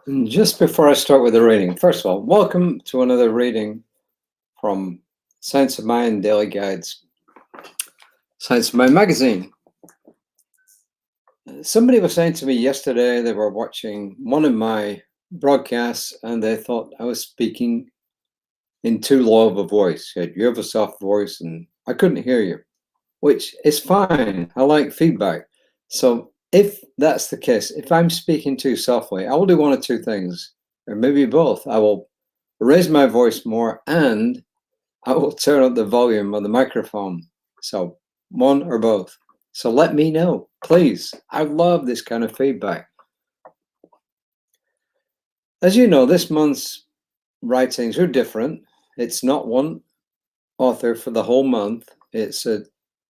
And just before I start with the reading, first of all, welcome to another reading from Science of Mind Daily Guides, Science of Mind magazine. Somebody was saying to me yesterday they were watching one of my broadcasts and they thought I was speaking in too low of a voice. You have a soft voice and I couldn't hear you, which is fine. I like feedback. So if that's the case, if I'm speaking too softly, I will do one of two things, or maybe both. I will raise my voice more and I will turn up the volume of the microphone. So one or both. So let me know, please. I love this kind of feedback. As you know, this month's writings are different. It's not one author for the whole month. It's a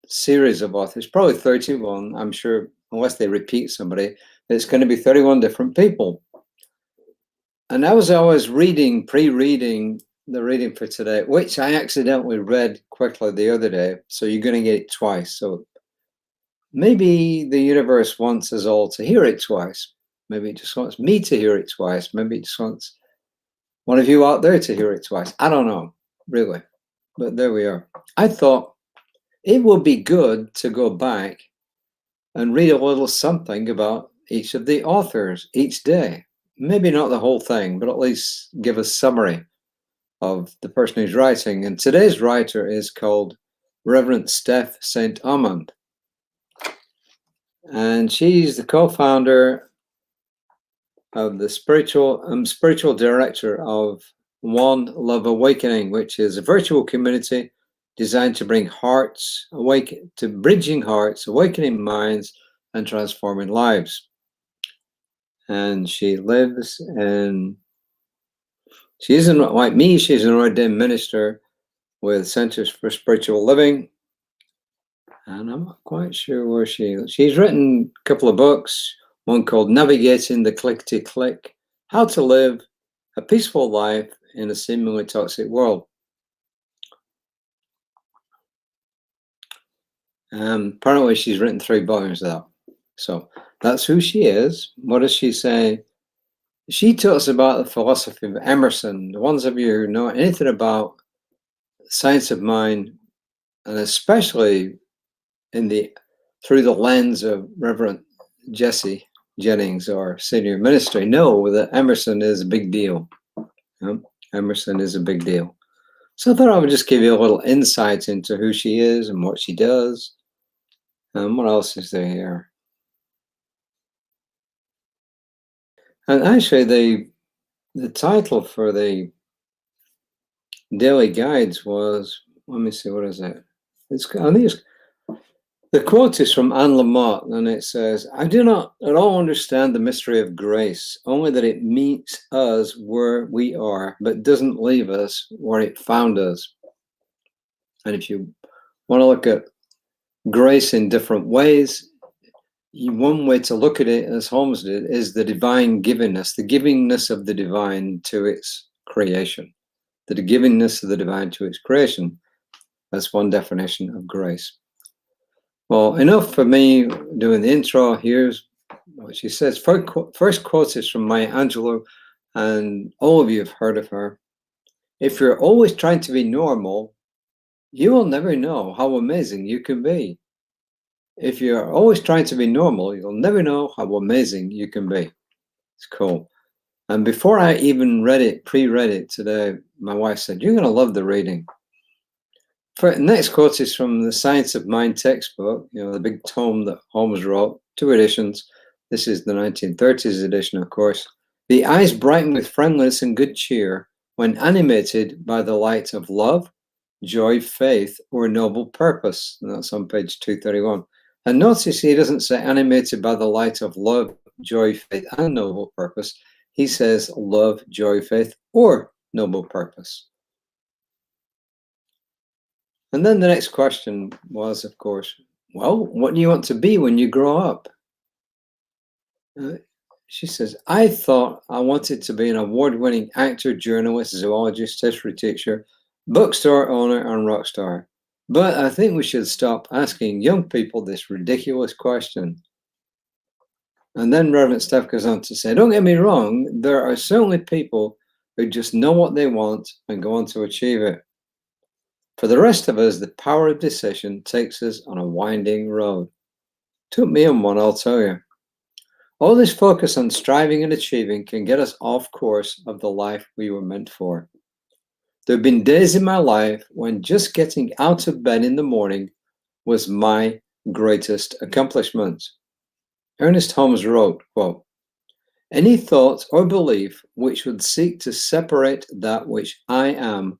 series of authors, probably 31, I'm sure, unless they repeat somebody, it's going to be 31 different people. And I was always pre-reading the reading for today, which I accidentally read quickly the other day, so you're going to get it twice. So maybe the universe wants us all to hear it twice. Maybe it just wants me to hear it twice. Maybe it just wants one of you out there to hear it twice. I don't know, really. But there we are. I thought it would be good to go back and read a little something about each of the authors each day. Maybe not the whole thing, but at least give a summary of the person who's writing. And today's writer is called Reverend Steph St. Amand. And she's the co-founder of the spiritual director of One Love Awakening, which is a virtual community designed to bring bridging hearts, awakening minds, and transforming lives. And she isn't like me, she's an ordained minister with Centers for Spiritual Living. And I'm not quite sure where she's written a couple of books, one called Navigating the Click-to-Click, How to Live a Peaceful Life in a Seemingly Toxic World. Apparently she's written 3 volumes of that. So that's who she is. What does she say? She talks about the philosophy of Emerson. The ones of you who know anything about Science of Mind, and especially through the lens of Reverend Jesse Jennings, our senior minister, know that Emerson is a big deal. Emerson is a big deal. So I thought I would just give you a little insight into who she is and what she does. And what else is there here? And actually, the title for the daily guides was, let me see, what is it? The quote is from Anne Lamott, and it says, I do not at all understand the mystery of grace, only that it meets us where we are, but doesn't leave us where it found us. And if you want to look at grace in different ways, one way to look at it, as Holmes did, is the divine givingness, the givingness of the divine to its creation. The givingness of the divine to its creation. That's one definition of grace. Well, enough for me doing the intro. Here's what she says. First quote is from Maya Angelou, and all of you have heard of her. If you're always trying to be normal, you will never know how amazing you can be. If you're always trying to be normal, you'll never know how amazing you can be. It's cool. And before I even pre-read it today, my wife said, you're going to love the reading. Next quote is from the Science of Mind textbook, the big tome that Holmes wrote, 2 editions. This is the 1930s edition, of course. The eyes brighten with friendliness and good cheer when animated by the light of love, joy, faith, or noble purpose. And that's on page 231. And notice he doesn't say animated by the light of love, joy, faith, and noble purpose. He says love, joy, faith, or noble purpose. And then the next question was, of course, well, what do you want to be when you grow up? She says, I thought I wanted to be an award-winning actor, journalist, zoologist, history teacher, bookstore owner, and rock star. But I think we should stop asking young people this ridiculous question. And then Reverend Steph goes on to say, don't get me wrong, there are certainly people who just know what they want and go on to achieve it. For the rest of us, the power of decision takes us on a winding road. Took me on one, I'll tell you. All this focus on striving and achieving can get us off course of the life we were meant for. There have been days in my life when just getting out of bed in the morning was my greatest accomplishment. Ernest Holmes wrote, quote, any thought or belief which would seek to separate that which I am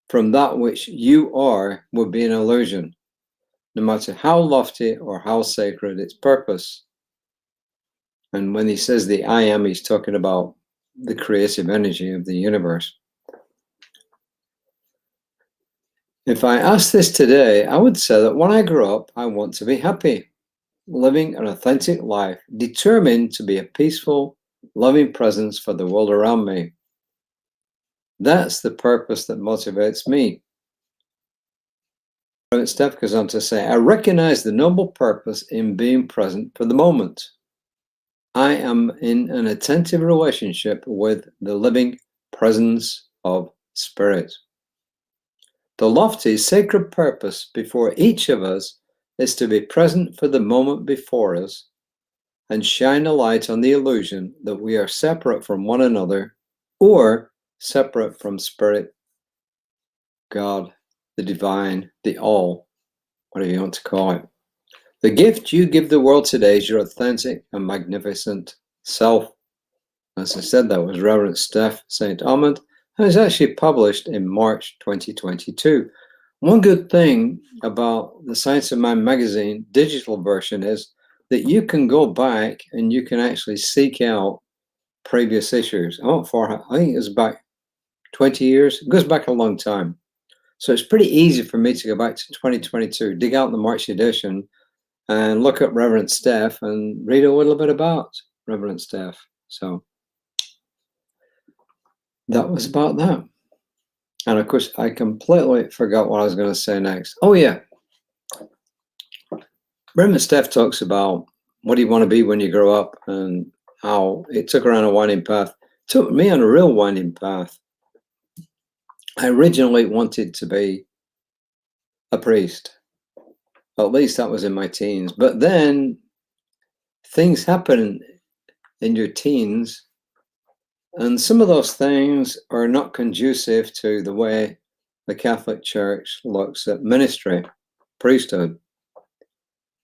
from that which you are would be an illusion, no matter how lofty or how sacred its purpose. And when he says the I am, he's talking about the creative energy of the universe. If I asked this today, I would say that when I grow up, I want to be happy, living an authentic life, determined to be a peaceful, loving presence for the world around me. That's the purpose that motivates me. Steph goes on to say, I recognize the noble purpose in being present for the moment. I am in an attentive relationship with the living presence of spirit. The lofty, sacred purpose before each of us is to be present for the moment before us and shine a light on the illusion that we are separate from one another or separate from spirit, God, the divine, the all, whatever you want to call it. The gift you give the world today is your authentic and magnificent self. As I said, that was Reverend Steph St. Armand, and it's actually published in March 2022. One good thing about the Science of Mind magazine digital version is that you can go back and you can actually seek out previous issues. I think it was back 20 years. It goes back a long time. So it's pretty easy for me to go back to 2022, dig out the March edition, and look at Reverend Steph and read a little bit about Reverend Steph. So that was about that. And of course, I completely forgot what I was going to say next. Oh, yeah. Reverend Steph talks about what do you want to be when you grow up and how it took her on a winding path. It took me on a real winding path. I originally wanted to be a priest. At least that was in my teens. But then things happen in your teens, and some of those things are not conducive to the way the Catholic Church looks at ministry, priesthood,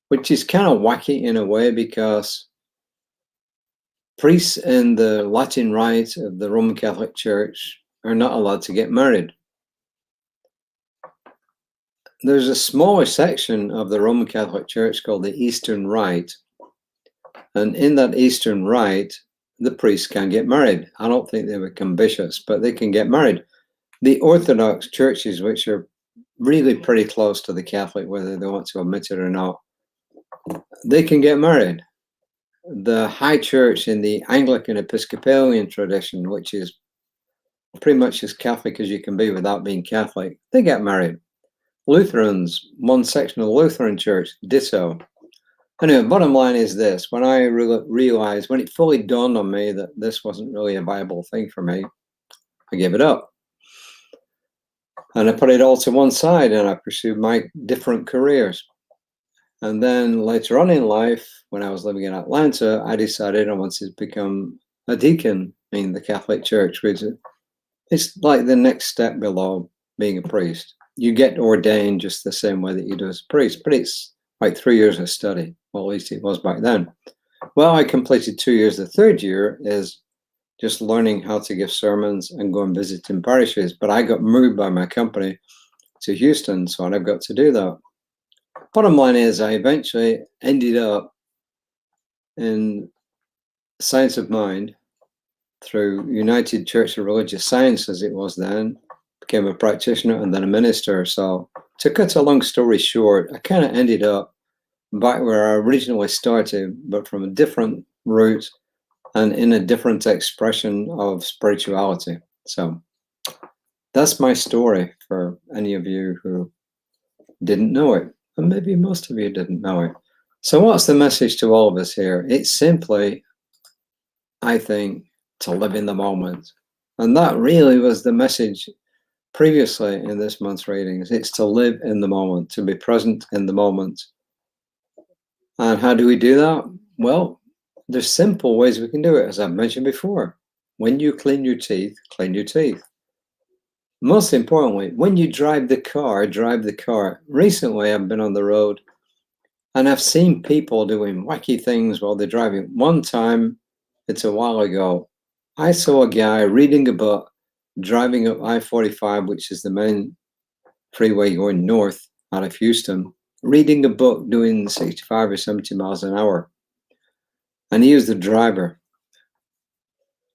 which is kind of wacky in a way because priests in the Latin Rite of the Roman Catholic Church are not allowed to get married. There's a smaller section of the Roman Catholic Church called the Eastern Rite. And in that Eastern Rite, the priests can get married. I don't think they become bishops, but they can get married. The Orthodox churches, which are really pretty close to the Catholic, whether they want to admit it or not, they can get married. The High Church in the Anglican Episcopalian tradition, which is pretty much as Catholic as you can be without being Catholic, they get married. Lutherans, one section of the Lutheran Church, ditto. Anyway, bottom line is this. When I realized, when it fully dawned on me that this wasn't really a viable thing for me, I gave it up. And I put it all to one side and I pursued my different careers. And then later on in life, when I was living in Atlanta, I decided I wanted to become a deacon in the Catholic Church, which is like the next step below being a priest. You get ordained just the same way that you do as a priest, but it's like 3 years of study. Well, at least it was back then. Well, I completed 2 years. The third year is just learning how to give sermons and go and visit in parishes. But I got moved by my company to Houston, so I've got to do that. Bottom line is I eventually ended up in Science of Mind through United Church of Religious Science, as it was then, became a practitioner and then a minister. So to cut a long story short, I kind of ended up back where I originally started, but from a different route and in a different expression of spirituality. So that's my story for any of you who didn't know it. And maybe most of you didn't know it. So what's the message to all of us here? It's simply, I think, to live in the moment. And that really was the message previously in this month's readings. It's to live in the moment, to be present in the moment. And how do we do that? Well, there's simple ways we can do it, as I've mentioned before. When you clean your teeth, clean your teeth. Most importantly, when you drive the car, drive the car. Recently, I've been on the road and I've seen people doing wacky things while they're driving. One time, it's a while ago, I saw a guy reading a book, driving up I-45, which is the main freeway going north out of Houston, reading a book doing 65 or 70 miles an hour. And he was the driver.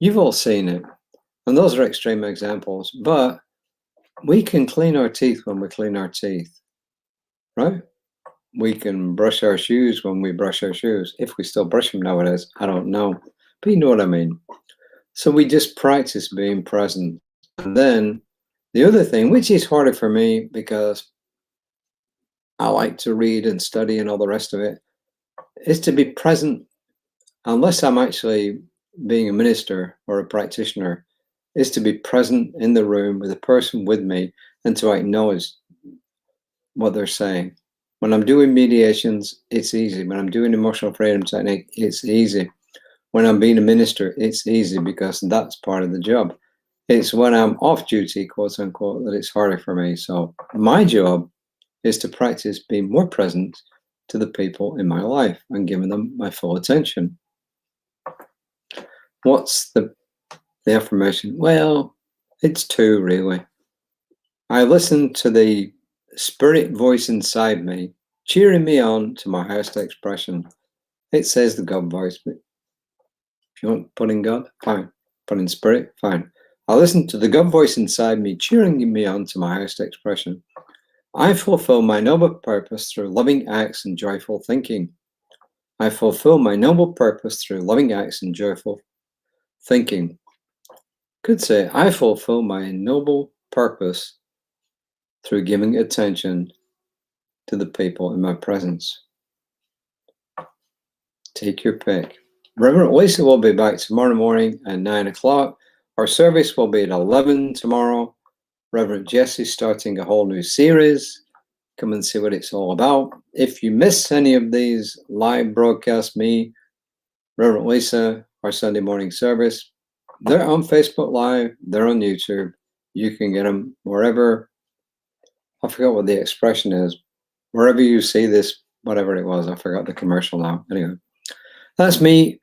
You've all seen it. And those are extreme examples. But we can clean our teeth when we clean our teeth, right? We can brush our shoes when we brush our shoes. If we still brush them nowadays, I don't know. But you know what I mean. So we just practice being present. And then the other thing, which is harder for me because I like to read and study and all the rest of it, is to be present, unless I'm actually being a minister or a practitioner, is to be present in the room with a person with me and to acknowledge what they're saying. When I'm doing mediations, it's easy. When I'm doing emotional freedom technique, it's easy. When I'm being a minister, it's easy because that's part of the job. It's when I'm off duty, quote unquote, that it's harder for me. So my job is to practice being more present to the people in my life and giving them my full attention. What's the affirmation? Well, it's two, really. I listen to the spirit voice inside me, cheering me on to my highest expression. It says the God voice, but if you want to put in God, fine. Put in spirit, fine. I listen to the God voice inside me, cheering me on to my highest expression. I fulfill my noble purpose through loving acts and joyful thinking. I fulfill my noble purpose through loving acts and joyful thinking. Could say, I fulfill my noble purpose through giving attention to the people in my presence. Take your pick. Reverend Lisa will be back tomorrow morning at 9 o'clock. Our service will be at 11 tomorrow. Reverend Jesse's starting a whole new series. Come and see what it's all about. If you miss any of these live broadcasts, me, Reverend Lisa, our Sunday morning service, they're on Facebook Live, they're on YouTube. You can get them wherever. I forgot what the expression is. Wherever you see this, whatever it was, I forgot the commercial now. Anyway, that's me.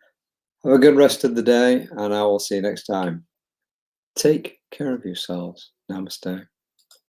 Have a good rest of the day, and I will see you next time. Take care of yourselves. Namaste.